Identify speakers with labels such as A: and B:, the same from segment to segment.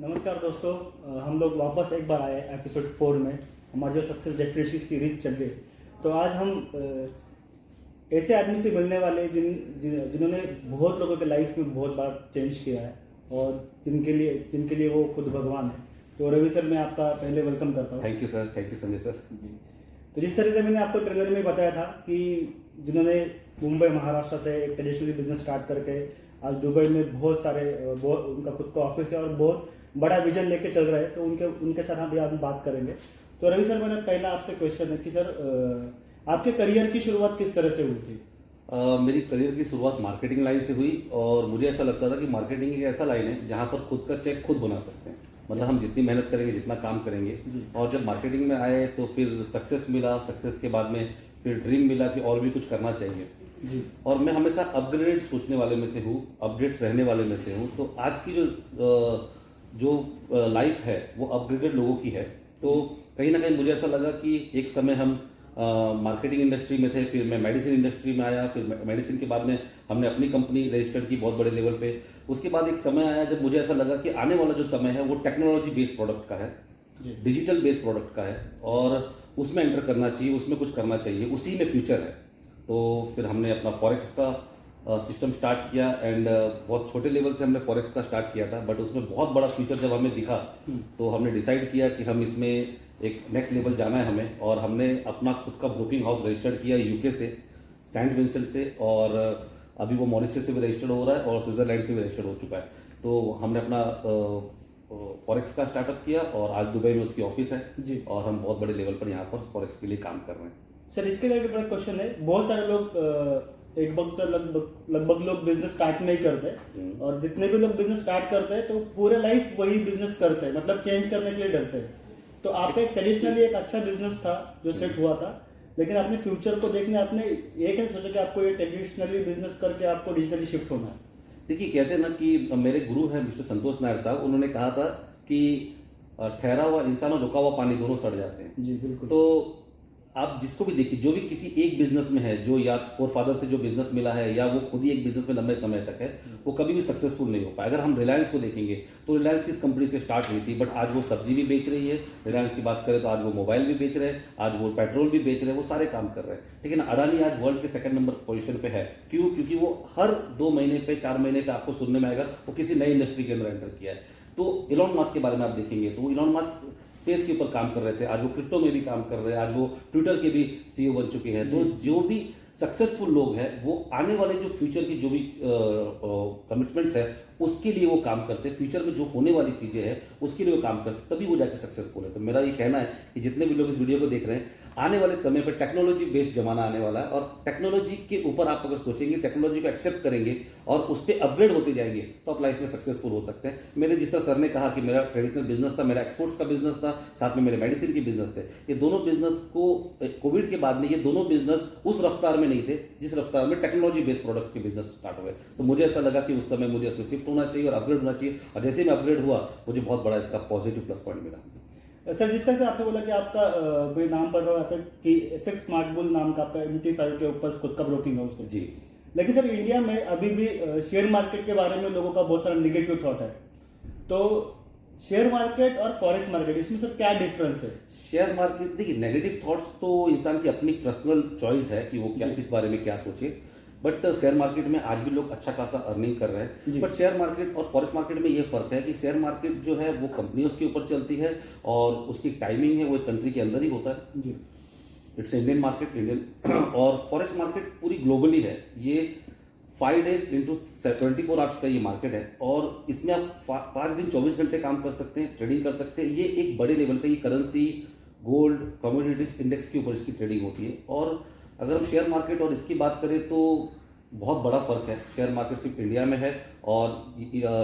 A: नमस्कार दोस्तों, हम लोग वापस एक बार आए एपिसोड 4 में। हमारी जो सक्सेस डेफिनेशन सीरीज चल रही है, तो आज हम ऐसे आदमी से मिलने वाले जिन्होंने बहुत लोगों के लाइफ में बहुत बार चेंज किया है और जिनके लिए वो खुद भगवान है। तो रवि सर, मैं आपका पहले वेलकम करता हूँ।
B: Thank you sir, thank you Sanjay sir.
A: जी, तो जिस तरह से मैंने आपको ट्रेलर में बताया था कि जिन्होंने मुंबई महाराष्ट्र से एक ट्रेडिशनल बिजनेस स्टार्ट करके आज दुबई में बहुत उनका खुद का ऑफिस है और बहुत बड़ा विजन लेके चल रहा है, तो उनके साथ हम आज बात करेंगे। तो रवि सर, मेरा पहला आपसे क्वेश्चन है कि सर, आपके करियर की शुरुआत किस तरह से हुई थी?
B: मेरी करियर की शुरुआत मार्केटिंग लाइन से हुई और मुझे ऐसा लगता था कि मार्केटिंग एक ऐसा लाइन है जहाँ पर खुद का चेक खुद बना सकते हैं। मतलब हम जितनी मेहनत करेंगे, जितना काम करेंगे, और जब मार्केटिंग में आए तो फिर सक्सेस मिला। सक्सेस के बाद में फिर ड्रीम मिला कि और भी कुछ करना चाहिए जी। और मैं हमेशा अपग्रेड सोचने वाले में से हूँ, अपडेट रहने वाले में से हूँ। तो आज की जो लाइफ है वो अपग्रेडेड लोगों की है। तो कहीं ना कहीं मुझे ऐसा लगा कि एक समय हम मार्केटिंग इंडस्ट्री में थे, फिर मैं मेडिसिन इंडस्ट्री में आया, फिर मेडिसिन के बाद में हमने अपनी कंपनी रजिस्टर्ड की बहुत बड़े लेवल पे। उसके बाद एक समय आया जब मुझे ऐसा लगा कि आने वाला जो समय है वो टेक्नोलॉजी बेस्ड प्रोडक्ट का है, डिजिटल बेस्ड प्रोडक्ट का है और उसमें एंटर करना चाहिए, उसमें कुछ करना चाहिए, उसी में फ्यूचर है। तो फिर हमने अपना फॉरेक्स का सिस्टम स्टार्ट किया एंड बहुत छोटे लेवल से हमने फॉरेक्स का स्टार्ट किया था, बट उसमें बहुत बड़ा फ्यूचर जब हमें दिखा तो हमने डिसाइड किया कि हम इसमें एक नेक्स्ट लेवल जाना है हमें। और हमने अपना खुद का ब्रोकिंग हाउस रजिस्टर्ड किया यूके से, सेंट विंसेंट से, और अभी वो मॉरिशस से भी रजिस्टर्ड हो रहा है और स्विट्जरलैंड से भी रजिस्टर्ड हो चुका है। तो हमने अपना फॉरेक्स का स्टार्टअप किया और आज दुबई में उसकी ऑफिस है जी, और हम बहुत बड़े लेवल पर यहाँ पर फॉरेक्स के लिए काम कर रहे हैं।
A: सर, इसके लिए बड़ा क्वेश्चन है। बहुत सारे लोग लगभग लोग बिजनेस स्टार्ट नहीं करते, और जितने भी लोग बिजनेस स्टार्ट करते हैं तो पूरे लाइफ वही बिजनेस करते हैं, मतलब चेंज करने के लिए डरते हैं। तो आपका एक ट्रेडिशनली एक अच्छा बिजनेस था जो सेट हुआ था, लेकिन अपने फ्यूचर को देखने आपने एक है सोचा कि आपको ये ट्रेडिशनली बिजनेस करके आपको डिजिटली शिफ्ट होना है।
B: देखिए, कहते हैं ना कि मेरे गुरु हैं मिस्टर संतोष नायर साहब, उन्होंने कहा था कि ठहरा हुआ इंसान और रुका हुआ पानी दोनों सड़ जाते हैं।
A: जी बिल्कुल।
B: तो आप जिसको भी देखिए, जो भी किसी एक बिजनेस में है, जो या फोर फादर से जो बिजनेस मिला है या वो खुद ही एक बिजनेस में लंबे समय तक है, वो कभी भी सक्सेसफुल नहीं हो पाया। अगर हम रिलायंस को देखेंगे तो रिलायंस किस कंपनी से स्टार्ट हुई थी, बट आज वो सब्जी भी बेच रही है। रिलायंस की बात करें तो आज वो मोबाइल भी बेच रहे हैं, आज वो पेट्रोल भी बेच रहे हैं, वो सारे काम कर रहे हैं। ठीक है ना। अडानी आज वर्ल्ड के सेकंड नंबर पोजीशन पे है। क्यों? क्योंकि वो हर 2 महीने पे, 4 महीने पे आपको सुनने में आएगा वो किसी नई इंडस्ट्री के अंदर एंटर किया है। तो इलॉन मस्क के बारे में आप देखेंगे तो इलॉन मस्क स्पेस के ऊपर काम कर रहे थे, आज वो क्रिप्टो में भी काम कर रहे हैं, आज वो ट्विटर के भी सीईओ बन चुके हैं। तो जो भी सक्सेसफुल लोग हैं वो आने वाले जो फ्यूचर की जो भी कमिटमेंट्स है उसके लिए वो काम करते हैं, फ्यूचर में जो होने वाली चीजें हैं उसके लिए वो काम करते हैं, तभी वो जाके सक्सेसफुल है। तो मेरा ये कहना है कि जितने भी लोग इस वीडियो को देख रहे हैं, आने वाले समय पर टेक्नोलॉजी बेस्ड जमाना आने वाला है, और टेक्नोलॉजी के ऊपर आप अगर सोचेंगे, टेक्नोलॉजी को एक्सेप्ट करेंगे और उस पर अपग्रेड होते जाएंगे तो आप लाइफ में सक्सेसफुल हो सकते हैं। मेरे जिस तरह सर ने कहा कि मेरा ट्रेडिशनल बिजनेस था, मेरा एक्सपोर्ट्स का बिजनेस था, साथ में मेरे मेडिसिन के बिजनेस थे। ये दोनों बिजनेस को कोविड के बाद में ये दोनों बिजनेस उस रफ्तार में नहीं थे जिस रफ्तार में टेक्नोलॉजी बेस्ड प्रोडक्ट के बिजनेस स्टार्ट हुए। तो मुझे ऐसा लगा कि उस समय मुझे इसमें शिफ्ट होना चाहिए और अपग्रेड होना चाहिए, और जैसे ही मैं अपग्रेड हुआ मुझे बहुत बड़ा इसका पॉजिटिव प्लस पॉइंट मिला।
A: सर, जिस तरह से आपने बोला कि आपका मैं नाम पढ़ रहा हूँ कि एफएक्स स्मार्ट बुल नाम का आपका MT5 के ऊपर खुद का ब्रोकिंग हाउस है जी। लेकिन सर, इंडिया में अभी भी शेयर मार्केट के बारे में लोगों का बहुत सारा निगेटिव थॉट है। तो शेयर मार्केट और फॉरेक्स मार्केट, इसमें सर क्या डिफरेंस है?
B: शेयर मार्केट, देखिए, नेगेटिव थॉट्स तो इंसान की अपनी पर्सनल चॉइस है कि वो क्या, किस बारे में क्या सोचे। बट शेयर मार्केट में आज भी लोग अच्छा खासा अर्निंग कर रहे हैं। बट शेयर मार्केट और फॉरेक्स मार्केट में ये फर्क है कि शेयर मार्केट जो है वो कंपनी उसके ऊपर चलती है और उसकी टाइमिंग है वो एक कंट्री के अंदर ही होता है जी। इट्स इंडियन मार्केट, इंडियन और फॉरेक्स मार्केट पूरी ग्लोबली है। ये 5 days इंटू 24 आवर्स का ये मार्केट है, और इसमें आप 5 दिन 24 घंटे काम कर सकते हैं, ट्रेडिंग कर सकते हैं। ये एक बड़े लेवल पे, ये करेंसी, गोल्ड, कमोडिटीज इंडेक्स के ऊपर इसकी ट्रेडिंग होती है। और अगर हम शेयर मार्केट और इसकी बात करें तो बहुत बड़ा फर्क है। शेयर मार्केट सिर्फ इंडिया में है, और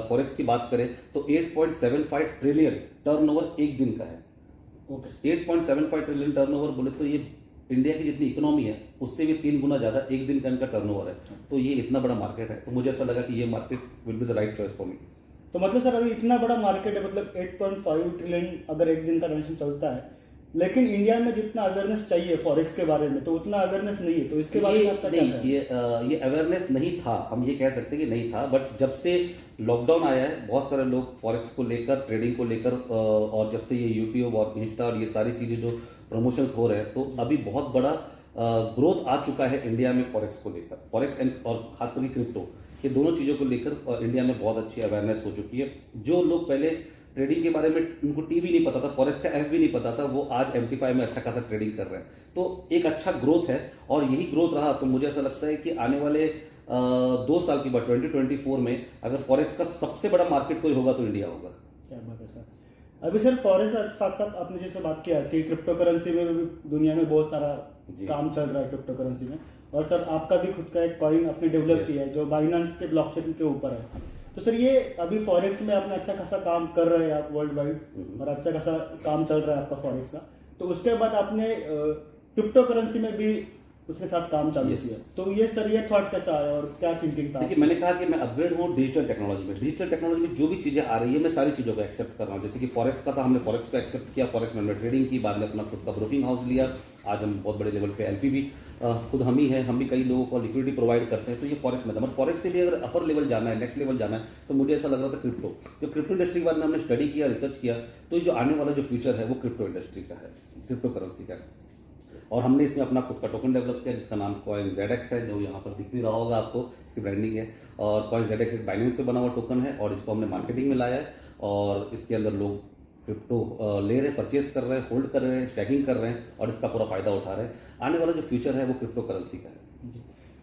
B: फॉरेक्स की बात करें तो 8.75 ट्रिलियन टर्नओवर एक दिन का है। ओके, 8.75 ट्रिलियन टर्नओवर बोले तो ये इंडिया की जितनी इकोनॉमी है उससे भी 3 गुना ज्यादा एक दिन का इनका टर्नओवर है। तो ये इतना बड़ा मार्केट है, तो मुझे ऐसा लगा कि ये market will be the right choice for me.
A: तो मतलब सर, अभी इतना बड़ा मार्केट है, मतलब 8.5 ट्रिलियन अगर एक दिन का ट्रांजेक्शन चलता है, लेकिन इंडिया में जितना अवेयरनेस चाहिए फॉरेक्स के बारे में तो उतना अवेयरनेस नहीं है, तो इसके बारे में आपका क्या
B: नहीं,
A: कहना है?
B: ये अवेयरनेस नहीं था, हम ये कह सकते हैं कि नहीं था, बट जब से लॉकडाउन आया है बहुत सारे लोग फॉरेक्स को लेकर, ट्रेडिंग को लेकर, और जब से ये यूट्यूब और इंस्टा और ये सारी चीज़ें जो प्रमोशंस हो रहे हैं, तो अभी बहुत बड़ा ग्रोथ आ चुका है इंडिया में फॉरेक्स को लेकर, फॉरेक्स एंड और खास करके क्रिप्टो, ये दोनों चीज़ों को लेकर इंडिया में बहुत अच्छी अवेयरनेस हो चुकी है। जो लोग पहले ट्रेडिंग के बारे में उनको टी भी नहीं पता था, फॉरेक्स का ऐप भी नहीं पता था, वो आज MT5 में अच्छा खासा ट्रेडिंग कर रहे हैं। तो एक अच्छा ग्रोथ है, और यही ग्रोथ रहा तो मुझे ऐसा लगता है कि आने वाले 2 साल के बाद 2024 में अगर फॉरेक्स का सबसे बड़ा मार्केट कोई होगा तो इंडिया होगा।
A: क्या बात है सर। अभी सर फॉरेक्स के साथ साथ आपने जैसे बात किया कि क्रिप्टो करेंसी में भी दुनिया में बहुत सारा काम चल रहा है क्रिप्टो करेंसी में, और सर आपका भी खुद का एक कॉइन आपने डेवलप किया है जो बाइनेंस के ब्लॉकचेन के ऊपर है। तो सर ये अभी फॉरेक्स में आपने अच्छा खासा काम कर रहे हैं आप वर्ल्ड वाइड, और अच्छा खासा काम चल रहा है आपका फॉरेक्स का, तो उसके बाद आपने क्रिप्टो करेंसी में भी उसके साथ काम चालू किया, तो ये सर ये थॉट कैसा आया और क्या थिंकिंग था?
B: देखिए, मैंने कहा कि मैं अपग्रेड हूँ डिजिटल टेक्नोलॉजी में। डिजिटल टेक्नोलॉजी में जो भी चीज़ें आ रही है मैं सारी चीज़ों को एक्सेप्ट कर रहा हूँ। जैसे कि फॉरेक्स का था, हमने फॉरेक्स को एक्सेप्ट किया, फॉरेक्स में हमने ट्रेडिंग की, बाद में अपना खुद का ब्रोकिंग हाउस लिया, आज हम बहुत बड़े लेवल पे LP भी खुद हम ही है, हम भी कई लोगों को लिक्विडिटी प्रोवाइड करते हैं। तो ये फॉरेक्स में था, बट फॉरेक्स से भी अगर अपर लेवल जाना है, नेक्स्ट लेवल जाना है, तो मुझे ऐसा लग रहा था क्रिप्टो, जो क्रिप्टो इंडस्ट्री के बारे में हमने स्टडी किया, रिसर्च किया, तो ये जो आने वाला जो फ्यूचर है वो क्रिप्टो इंडस्ट्री का है, क्रिप्टो करेंसी का है। और हमने इसमें अपना खुद का टोकन डेवलप किया जिसका नाम कॉइन ZX है, जो यहाँ पर दिख भी रहा होगा आपको, इसकी ब्रांडिंग है। और कॉइन ZX एक बाइनेंस पे बना हुआ टोकन है, और इसको हमने मार्केटिंग में लाया है, और इसके अंदर लोग क्रिप्टो ले रहे हैं, परचेज कर रहे हैं, होल्ड कर रहे हैं, स्टैकिंग कर रहे हैं, और इसका पूरा फायदा उठा रहे हैं। आने वाला जो फ्यूचर है वो क्रिप्टो करेंसी का है।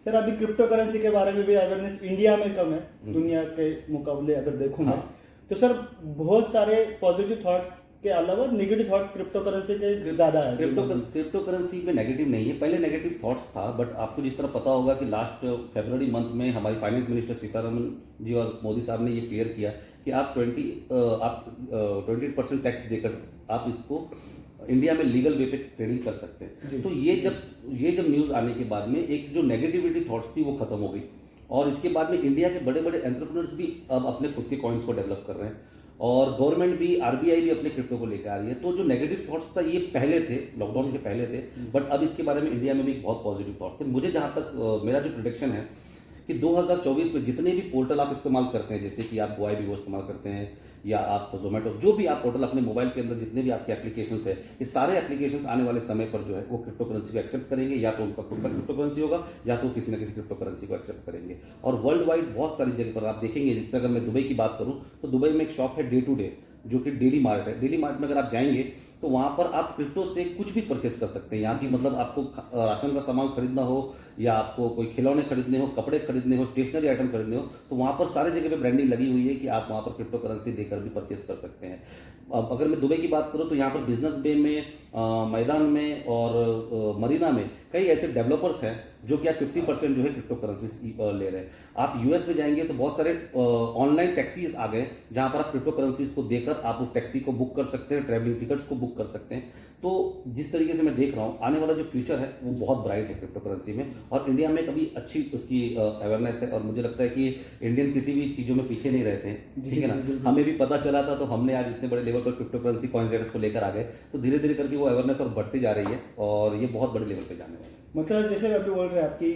A: सर अभी क्रिप्टो करेंसी के बारे में भी अवेयरनेस इंडिया में कम है दुनिया के मुकाबले अगर देखूं मैं, तो सर बहुत सारे पॉजिटिव थॉट्स के अलावा नेगेटिव थॉट्स क्रिप्टो करेंसी के ज्यादा है।
B: क्रिप्टो करेंसी में नेगेटिव नहीं है, पहले नेगेटिव थॉट्स था, बट आपको जिस तरह पता होगा कि लास्ट फरवरी मंथ में हमारी फाइनेंस मिनिस्टर सीतारमन जी और मोदी साहब ने ये क्लियर किया कि आप 20% टैक्स देकर आप इसको इंडिया में लीगल वे पे ट्रेडिंग कर सकते हैं। तो ये जब न्यूज़ आने के बाद में एक जो नेगेटिविटी थॉट्स थी वो खत्म हो गई, और इसके बाद में इंडिया के बड़े बड़े एंटरप्रेन्योर्स भी अब अपने खुद के कॉइन्स को डेवलप कर रहे हैं, और गवर्नमेंट भी, RBI भी अपने क्रिप्टो को लेकर आ रही है। तो जो नेगेटिव थॉट्स था ये पहले थे, लॉकडाउन के पहले थे, बट अब इसके बारे में इंडिया में भी बहुत पॉजिटिव थॉट थे। मुझे जहाँ तक मेरा जो प्रोडिक्शन है कि 2024 में जितने भी पोर्टल आप इस्तेमाल करते हैं, जैसे कि आप GoIBO इस्तेमाल करते हैं, या आप जोमेटो, जो भी आप पोर्टल अपने मोबाइल के अंदर जितने भी आपके एप्लीकेशंस है, ये सारे एप्लीकेशंस आने वाले समय पर जो है वो क्रिप्टो करेंसी को एक्सेप्ट करेंगे, या तो उनका खुद का क्रिप्टो करेंसी होगा, या तो किसी न किसी क्रिप्टो करेंसी को एक्सेप्ट करेंगे। और वर्ल्ड वाइड बहुत सारी जगह पर आप देखेंगे, जैसे अगर मैं दुबई की बात करूँ तो दुबई में एक शॉप है डे टू डे, जो कि डेली मार्ट है। डेली मार्ट में अगर आप जाएंगे तो वहाँ पर आप क्रिप्टो से कुछ भी परचेस कर सकते हैं। यहाँ की मतलब आपको राशन का सामान खरीदना हो, या आपको कोई खिलौने खरीदने हो, कपड़े खरीदने हो, स्टेशनरी आइटम खरीदने हो, तो वहाँ पर सारी जगह पे ब्रांडिंग लगी हुई है कि आप वहाँ पर क्रिप्टो करेंसी देकर भी परचेस कर सकते हैं। अब अगर मैं दुबई की बात करूँ तो यहाँ पर बिजनेस बे में, मैदान में और मरीना में कई ऐसे डेवलपर्स हैं जो कि आज 50% जो है क्रिप्टो करेंसी ले रहे हैं। आप US में जाएंगे तो बहुत सारे ऑनलाइन टैक्सीज आ गए जहां पर आप क्रिप्टो करेंसीज को देकर आप उस टैक्सी को बुक कर सकते हैं, ट्रैवलिंग टिकट्स को बुक कर सकते हैं। तो जिस तरीके से मैं देख रहा हूँ आने वाला जो फ्यूचर है वो बहुत ब्राइट है क्रिप्टो करेंसी में, और इंडिया में कभी अच्छी उसकी अवेयरनेस है, और मुझे लगता है कि इंडियन किसी भी चीज़ों में पीछे नहीं रहते हैं, ठीक है ना। हमें भी पता चला था तो हमने आज इतने बड़े लेवल पर क्रिप्टो करेंसी कॉइन ZX को लेकर आ गए, तो धीरे धीरे करके वो अवेयरनेस और बढ़ती जा रही है, और ये बहुत बड़े लेवल पर जाने वाला है।
A: मतलब जैसे अभी बोल रहे हैं आपकी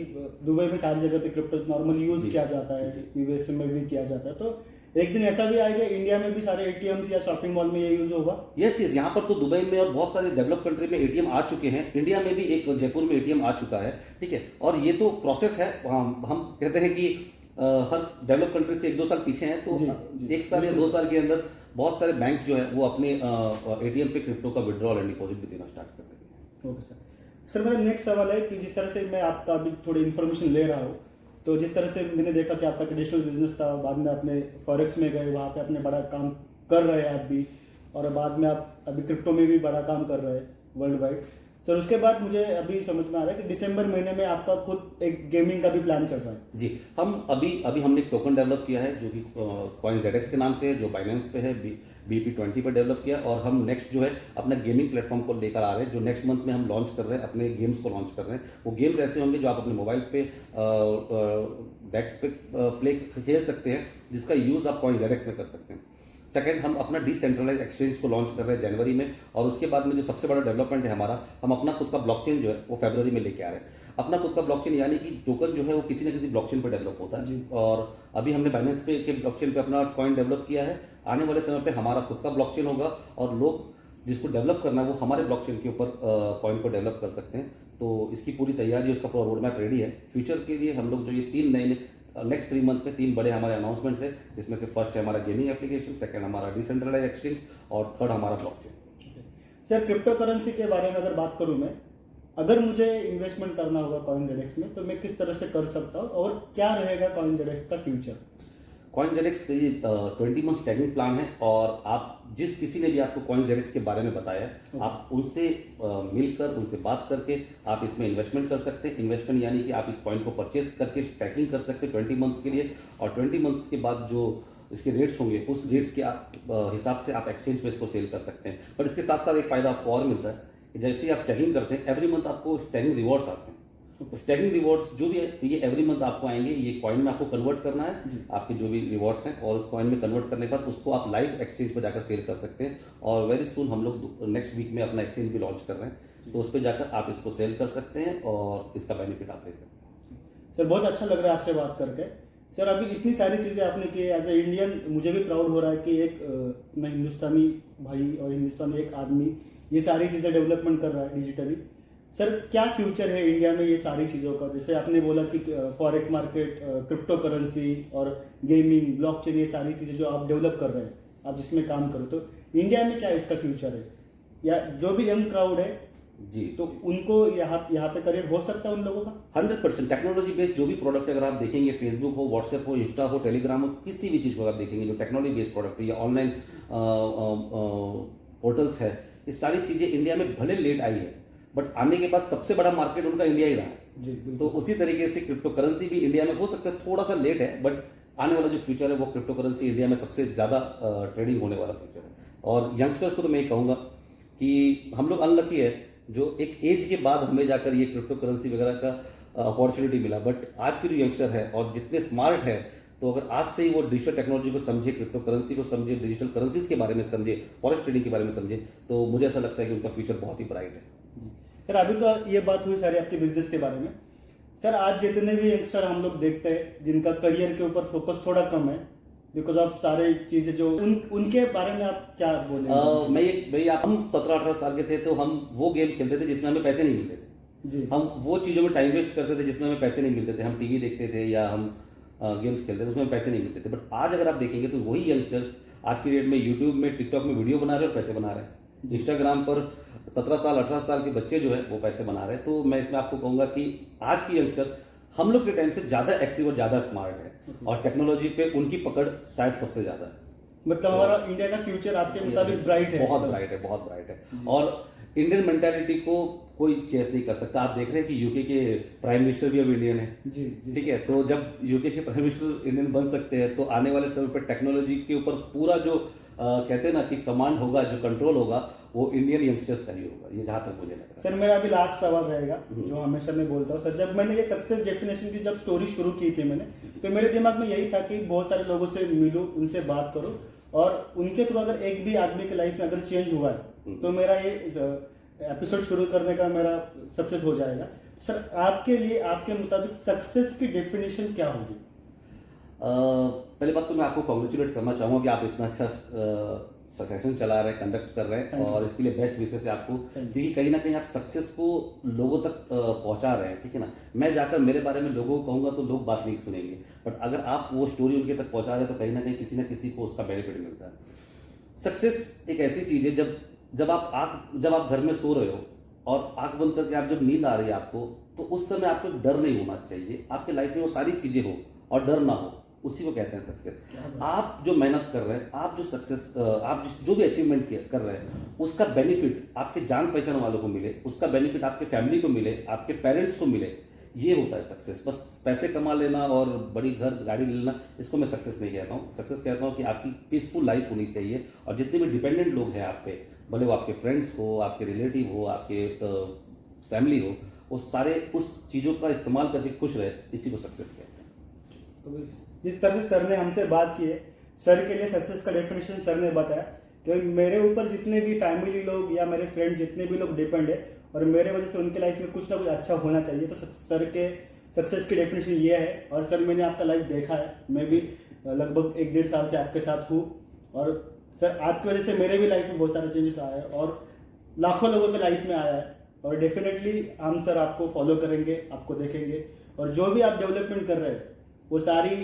A: दुबई में सारी जगह पे क्रिप्टो नॉर्मल यूज किया जाता है, US में भी किया जाता है, तो एक दिन ऐसा भी आएगा इंडिया में भी सारे ATMs या शॉपिंग मॉल में ये यूज होगा?
B: यस, यहाँ पर तो दुबई में और बहुत सारे डेवलप कंट्री में ATM आ चुके हैं, इंडिया में भी एक जयपुर में ATM आ चुका है, ठीक है। और ये तो प्रोसेस है, हम कहते हैं कि हर डेवलप कंट्री से 1-2 साल पीछे हैं, तो 1 साल या 2 साल के अंदर बहुत सारे बैंक्स जो है वो अपने ATM पे क्रिप्टो का विड्रॉल एंड डिपॉजिट भी देना स्टार्ट कर देंगे।
A: ओके सर, मेरा नेक्स्ट सवाल है कि जिस तरह से मैं आपका अभी थोड़ी इन्फॉर्मेशन ले रहा हूँ, तो जिस तरह से मैंने देखा कि आपका ट्रेडिशनल बिजनेस था, बाद में आपने फॉरेक्स में गए, वहाँ पे अपने बड़ा काम कर रहे हैं आप भी, और बाद में आप अभी क्रिप्टो में भी बड़ा काम कर रहे हैं वर्ल्ड वाइड। सर उसके बाद मुझे अभी समझ में आ रहा है कि दिसंबर महीने में आपका खुद एक गेमिंग का भी प्लान चल रहा है।
B: जी, हम अभी हमने एक टोकन डेवलप किया है जो कि कॉइन ZX के नाम से है, जो बाइनेंस पे है, BP20 पे डेवलप किया, और हम नेक्स्ट जो है अपना गेमिंग प्लेटफॉर्म को लेकर आ रहे हैं, जो नेक्स्ट मंथ में हम लॉन्च कर रहे हैं, अपने गेम्स को लॉन्च कर रहे हैं। वो गेम्स ऐसे होंगे जो आप अपने मोबाइल पे डेस्क पे प्ले खेल सकते हैं, जिसका यूज़ आप कॉइन ZX में कर सकते हैं। सेकंड, हम अपना डिसेंट्रलाइज एक्सचेंज को लॉन्च कर रहे हैं जनवरी में, और उसके बाद में जो सबसे बड़ा डेवलपमेंट है हमारा, हम अपना खुद का ब्लॉकचेन जो है वो फरवरी में लेके आ रहे हैं। अपना खुद का ब्लॉकचेन यानी कि टोकन जो है वो किसी न किसी ब्लॉकचेन पर डेवलप होता है, और अभी हमने बाइनेंस के ब्लॉकचेन पे अपना कॉइन डेवलप किया है। आने वाले समय पे हमारा खुद का ब्लॉकचेन होगा, और लोग जिसको डेवलप करना है वो हमारे ब्लॉकचेन के ऊपर कॉइन को डेवलप कर सकते हैं। तो इसकी पूरी तैयारी है, उसका पूरा रोड मैप रेडी है। फ्यूचर के लिए हम लोग जो ये 3 नए नेक्स्ट 3 मंथ में 3 बड़े हमारे अनाउंसमेंट्स है, जिसमें से फर्स्ट है हमारा गेमिंग एप्लीकेशन, सेकंड हमारा डिसेंट्रलाइज एक्सचेंज, और थर्ड हमारा ब्लॉकचेन।
A: सर क्रिप्टो करेंसी के बारे में अगर बात करूं मैं, अगर मुझे इन्वेस्टमेंट करना होगा CoinZedex में, तो मैं किस तरह से कर सकता हूं और क्या रहेगा CoinZedex का फ्यूचर?
B: CoinZedex से 20 मंथ टेक्निक प्लान है, और आप जिस किसी ने भी आपको CoinZedex के बारे में बताया है, आप उनसे मिलकर उनसे बात करके आप इसमें इन्वेस्टमेंट कर सकते हैं। इन्वेस्टमेंट यानी कि आप इस कॉइन को परचेज करके स्टैकिंग कर सकते हैं 20 मंथ्स के लिए, और 20 मंथ्स के बाद जो इसके रेट्स होंगे उस रेट्स के आप हिसाब से आप एक्सचेंज पे इसको सेल कर सकते हैं। पर इसके साथ साथ एक फायदा आपको और मिलता है कि जैसे ही आप स्टैकिंग करते हैं, एवरी मंथ आपको स्टैकिंग रिवॉर्ड्स आते हैं। तो स्टैकिंग रिवॉर्ड्स जो भी है ये एवरी मंथ आपको आएंगे, ये कॉइन में आपको कन्वर्ट करना है आपके जो भी रिवॉर्ड्स हैं, और उस कॉइन में कन्वर्ट करने के बाद उसको आप लाइव एक्सचेंज पर जाकर सेल कर सकते हैं। और वेरी सून हम लोग नेक्स्ट वीक में अपना एक्सचेंज भी लॉन्च कर रहे हैं, तो उस पर जाकर आप इसको सेल कर सकते हैं और इसका बेनिफिट आप ले सकते हैं।
A: सर बहुत अच्छा लग रहा है आपसे बात करके। सर अभी इतनी सारी चीज़ें आपने की, एज ए इंडियन मुझे भी प्राउड हो रहा है कि एक मैं हिंदुस्तानी भाई और हिंदुस्तानी एक आदमी ये सारी चीज़ें डेवलपमेंट कर रहा है डिजिटली। सर क्या फ्यूचर है इंडिया में ये सारी चीज़ों का? जैसे आपने बोला कि फॉरेक्स मार्केट, क्रिप्टो करेंसी और गेमिंग, ब्लॉकचेन, ये सारी चीज़ें जो आप डेवलप कर रहे हैं, आप जिसमें काम करो, तो इंडिया में क्या इसका फ्यूचर है? या जो भी यंग क्राउड है
B: जी,
A: तो उनको यहाँ पे करियर हो सकता है उन लोगों का?
B: 100% टेक्नोलॉजी बेस्ड जो भी प्रोडक्ट अगर आप देखेंगे, फेसबुक हो, व्हाट्सएप हो, इंस्टा हो, टेलीग्राम हो, किसी भी चीज़ को आप देखेंगे जो टेक्नोलॉजी बेस्ड प्रोडक्ट है या ऑनलाइन पोर्टल्स है, ये सारी चीज़ें इंडिया में भले लेट आई है, बट आने के बाद सबसे बड़ा मार्केट उनका इंडिया ही रहा है।
A: जी,
B: तो उसी तरीके से क्रिप्टो करेंसी भी इंडिया में हो सकता है थोड़ा सा लेट है, बट आने वाला जो फ्यूचर है वो क्रिप्टो करेंसी इंडिया में सबसे ज़्यादा ट्रेडिंग होने वाला फ्यूचर है। और यंगस्टर्स को तो मैं ये कहूँगा कि हम लोग अनलकी है जो एक एज के बाद हमें जाकर ये क्रिप्टो करेंसी वगैरह का अपॉर्चुनिटी मिला, बट आज के जो यंगस्टर है और जितने स्मार्ट है, तो अगर आज से ही वो डिजिटल टेक्नोलॉजी को समझे, क्रिप्टो करेंसी को समझे, डिजिटल करेंसीज के बारे में समझे, फॉरेक्स ट्रेडिंग के बारे में समझे, तो मुझे ऐसा लगता है कि उनका फ्यूचर बहुत ही ब्राइट है।
A: सर अभी तो ये बात हुई सारी आपके बिजनेस के बारे में। सर आज जितने भी यंगस्टर हम लोग देखते हैं जिनका करियर के ऊपर फोकस थोड़ा कम है बिकॉज ऑफ सारे चीजें जो उनके बारे में आप क्या बोलेंगे?
B: हम 17-18 साल के थे तो हम वो गेम खेलते थे जिसमें हमें पैसे नहीं मिलते थे
A: जी।
B: हम वो चीज़ों में टाइम वेस्ट करते थे जिसमें हमें पैसे नहीं मिलते थे। हम टीवी देखते थे या हम गेम्स खेलते थे, उसमें पैसे नहीं मिलते थे। बट आज अगर आप देखेंगे तो वही यंगस्टर्स आज की डेट में यूट्यूब में, टिकटॉक में वीडियो बना रहे हैं और पैसे बना रहे हैं। इंस्टाग्राम पर 17 साल 18 साल के बच्चे जो है वो पैसे बना रहे हैं। तो मैं इसमें आपको कहूँगा कि आज की यंगस्टर हम लोग के टाइम से ज़्यादा एक्टिव और ज़्यादा स्मार्ट है, और टेक्नोलॉजी पे उनकी पकड़ शायद सबसे ज़्यादा है।
A: मतलब हमारा इंडिया का फ्यूचर आपके मुताबिक ब्राइट है?
B: बहुत ब्राइट है, बहुत ब्राइट है। और इंडियन मेंटालिटी को कोई चेस नहीं कर सकता। आप देख रहे हैं कि यूके के प्राइम मिनिस्टर भी अब इंडियन है।
A: जी, जी।
B: ठीक है, तो जब यूके के प्राइम मिनिस्टर इंडियन बन सकते हैं तो आने वाले समय पर टेक्नोलॉजी के ऊपर पूरा जो कहते हैं ना कि कमांड होगा, जो कंट्रोल होगा, वो इंडियन यंगस्टर्स का ही होगा, ये जहाँ तक मुझे लग रहा है।
A: सर मेरा अभी लास्ट सवाल रहेगा जो हमेशा मैं बोलता हूँ। सर जब मैंने ये सक्सेस डेफिनेशन की जब स्टोरी शुरू की थी मैंने, तो मेरे दिमाग में यही था कि बहुत सारे लोगों से मिलूं, उनसे बात करूं, और उनके थ्रू अगर एक भी आदमी की लाइफ में अगर चेंज हुआ है तो मेरा ये एपिसोड शुरू करने का मेरा सक्सेस हो जाएगा। सर आपके लिए, आपके मुताबिक सक्सेस की डेफिनेशन क्या होगी?
B: पहले बात तो मैं आपको कॉन्ग्रेचुलेट करना चाहूँगा कि आप इतना अच्छा सेशन चला रहे हैं, कंडक्ट कर रहे हैं, और इसके लिए बेस्ट विशेष है आपको, क्योंकि कहीं ना कहीं आप सक्सेस को लोगों तक पहुंचा रहे हैं। ठीक है ना, मैं जाकर मेरे बारे में लोगों को कहूँगा तो लोग बात नहीं सुनेंगे, बट अगर आप वो स्टोरी उनके तक पहुंचा रहे हैं तो कहीं ना किसी को उसका बेनिफिट मिलता है। सक्सेस एक ऐसी चीज़ है जब आप घर में सो रहे हो और आंख बंद करके आप जब नींद आ रही है आपको, तो उस समय आपको डर नहीं होना चाहिए। आपके लाइफ में वो सारी चीज़ें हो और डर ना हो, उसी को कहते हैं सक्सेस। आप जो मेहनत कर रहे हैं, आप जो सक्सेस, आप जो भी अचीवमेंट कर रहे हैं, उसका बेनिफिट आपके जान पहचान वालों को मिले, उसका बेनिफिट आपके फैमिली को मिले, आपके पेरेंट्स को मिले, ये होता है सक्सेस। बस पैसे कमा लेना और बड़ी घर गाड़ी लेना, इसको मैं सक्सेस नहीं कहता हूँ। सक्सेस कहता हूँ कि आपकी पीसफुल लाइफ होनी चाहिए, और जितने भी डिपेंडेंट लोग हैं आप पे, भले वो आपके फ्रेंड्स हो, आपके रिलेटिव हो, आपके फैमिली हो, वो सारे उस चीज़ों का इस्तेमाल करके खुश रहे, इसी को सक्सेस कहते हैं।
A: तो जिस तरह से सर ने हमसे बात की है, सर के लिए सक्सेस का डेफिनेशन सर ने बताया, क्योंकि मेरे ऊपर जितने भी फैमिली लोग या मेरे फ्रेंड जितने भी लोग डिपेंड है और मेरे वजह से उनके लाइफ में कुछ ना कुछ अच्छा होना चाहिए, तो सर के सक्सेस की डेफिनेशन ये है। और सर मैंने आपका लाइफ देखा है, मैं भी लगभग 1-1.5 साल से आपके साथ हूँ और सर आपकी वजह से मेरे भी लाइफ में बहुत सारे चेंजेस आए हैं और लाखों लोगों के लाइफ में आया है। और डेफिनेटली हम सर आपको फॉलो करेंगे, आपको देखेंगे और जो भी आप डेवलपमेंट कर रहे हैं वो सारी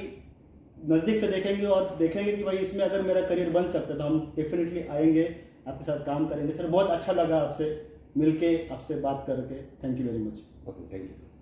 A: नज़दीक से देखेंगे और देखेंगे कि भाई इसमें अगर मेरा करियर बन सकता है तो हम डेफिनेटली आएंगे, आपके साथ काम करेंगे। सर बहुत अच्छा लगा आपसे मिलके, आपसे बात करके। Thank you very much.
B: Okay, thank you.